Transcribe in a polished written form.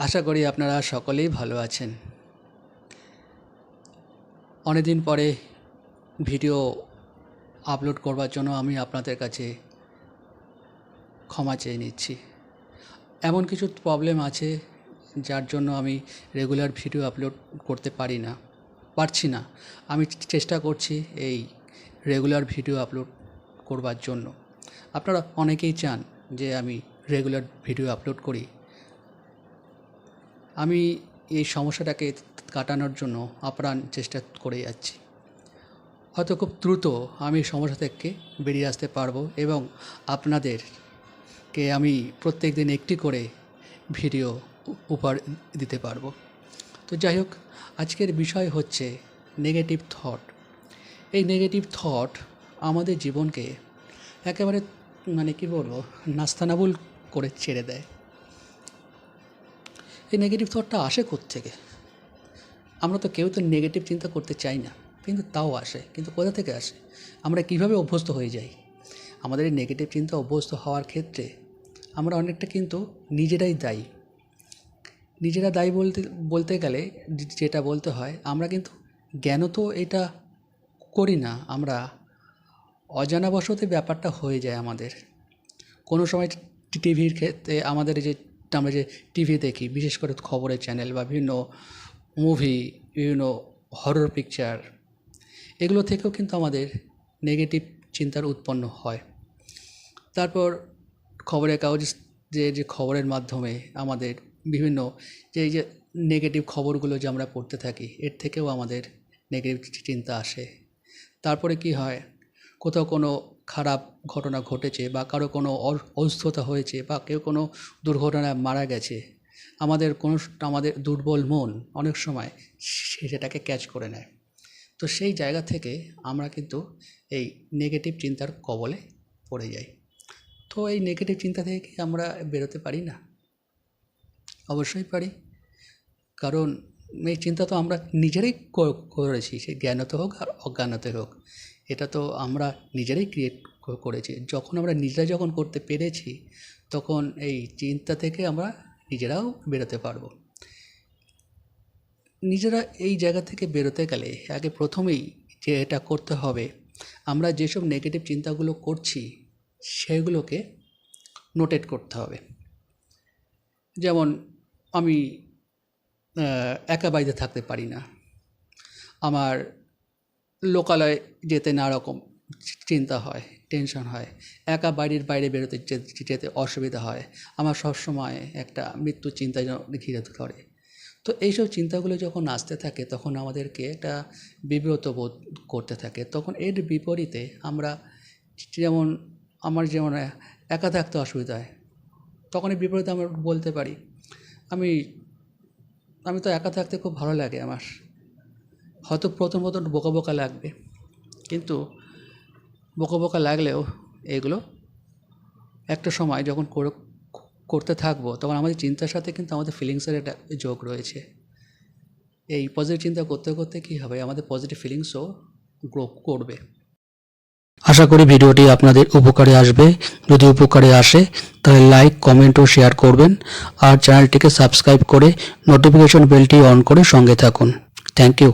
আশা করি আপনারা সকলেই ভালো আছেন। অনেকদিন পরে ভিডিও আপলোড করবার জন্য আমি আপনাদের কাছে ক্ষমা চেয়ে নিচ্ছি। এমন কিছু প্রবলেম আছে যার জন্য আমি রেগুলার ভিডিও আপলোড করতে পারছি না। আমি চেষ্টা করছি এই রেগুলার ভিডিও আপলোড করবার জন্য। আপনারা অনেকেই চান যে আমি রেগুলার ভিডিও আপলোড করি। আমি এই সমস্যাটাকে কাটানোর জন্য আপ্রাণ চেষ্টা করে যাচ্ছি। হয়তো খুব দ্রুত আমি সমস্যা থেকে বেরিয়ে আসতে পারবো এবং আপনাদেরকে আমি প্রত্যেক দিন একটি করে ভিডিও উপহার দিতে পারবো। তো যাই হোক, আজকের বিষয় হচ্ছে নেগেটিভ থট। এই নেগেটিভ থট আমাদের জীবনকে একেবারে নাস্তানাবুদ করে ছেড়ে দেয়। এই নেগেটিভ থটটা আসে কোত্থেকে? আমরা তো কেউ তো নেগেটিভ চিন্তা করতে চাই না, কিন্তু তাও আসে। কিন্তু কোথা থেকে আসে? আমরা কীভাবে অভ্যস্ত হয়ে যাই? আমাদের এই নেগেটিভ চিন্তা অভ্যস্ত হওয়ার ক্ষেত্রে আমরা অনেকটা কিন্তু নিজেরাই দায়ী। নিজেরা দায়ী বলতে গেলে যেটা বলতে হয়, আমরা কিন্তু জ্ঞানত এটা করি না, আমরা অজানাবশত ব্যাপারটা হয়ে যায় আমাদের। কোনো সময় টিভির ক্ষেত্রে আমরা যে টিভি দেখি, বিশেষ করে খবরের চ্যানেল বা বিভিন্ন মুভি, বিভিন্ন হরর পিকচার, এগুলো থেকেও কিন্তু আমাদের নেগেটিভ চিন্তার উৎপন্ন হয়। তারপর খবরের কাগজ যে খবরের মাধ্যমে আমাদের বিভিন্ন যে নেগেটিভ খবরগুলো যে আমরা পড়তে থাকি, এর থেকেও আমাদের নেগেটিভ চিন্তা আসে। তারপরে কি হয়, কোথাও কোনো খারাপ ঘটনা ঘটেছে বা কারো কোনো অসুস্থতা হয়েছে বা কেউ কোনো দুর্ঘটনায় মারা গেছে, আমাদের দুর্বল মন অনেক সময় সেটাকে ক্যাচ করে নেয়। তো সেই জায়গা থেকে আমরা কিন্তু এই নেগেটিভ চিন্তার কবলে পড়ে যাই। তো এই নেগেটিভ চিন্তা থেকে কি আমরা বেরোতে পারি না? অবশ্যই পারি, কারণ এই চিন্তা তো আমরা নিজেরাই করেছি, সে জ্ঞানত হোক আর অজ্ঞানতে হোক। এটা তো আমরা নিজেরাই ক্রিয়েট করেছি। যখন আমরা নিজেরা করতে পেরেছি, তখন এই চিন্তা থেকে আমরা নিজেরাও বেরোতে পারবো। নিজেরা এই জায়গা থেকে বেরোতে গেলে আগে প্রথমেই যে এটা করতে হবে, আমরা যেসব নেগেটিভ চিন্তাগুলো করছি সেগুলোকে নোটেট করতে হবে। যেমন আমি একা বাড়িতে থাকতে পারি না, আমার লোকালয়ে যেতে নানা রকম চিন্তা হয়, টেনশন হয়, একা বাড়ির বাইরে বেরোতে যেতে অসুবিধা হয়, আমার সবসময় একটা মৃত্যু চিন্তা ঘিরে ধরে। তো এইসব চিন্তাগুলো যখন আসতে থাকে, তখন আমাদেরকে একটা বিব্রত বোধ করতে থাকে। তখন এর বিপরীতে আমরা আমার যেমন একা থাকতে অসুবিধা হয়, তখন এর বিপরীতে আমরা বলতে পারি, আমি তো একা থাকতে খুব ভালো লাগে আমার। হয়তো প্রথম বোকা বোকা লাগবে, কিন্তু বোকা বোকা লাগলেও এগুলো একটা সময় যখন করতে থাকবো, তখন আমাদের চিন্তার সাথে কিন্তু আমাদের ফিলিংসের একটা যোগ রয়েছে। এই পজিটিভ চিন্তা করতে করতে কী হবে, আমাদের পজিটিভ ফিলিংসও গ্রো করবে। আশা করি ভিডিওটি আপনাদের উপকারে আসবে। যদি উপকারে আসে তাহলে লাইক, কমেন্ট ও শেয়ার করবেন, আর চ্যানেলটিকে সাবস্ক্রাইব করে নোটিফিকেশন বেলটি অন করে সঙ্গে থাকুন। Thank you.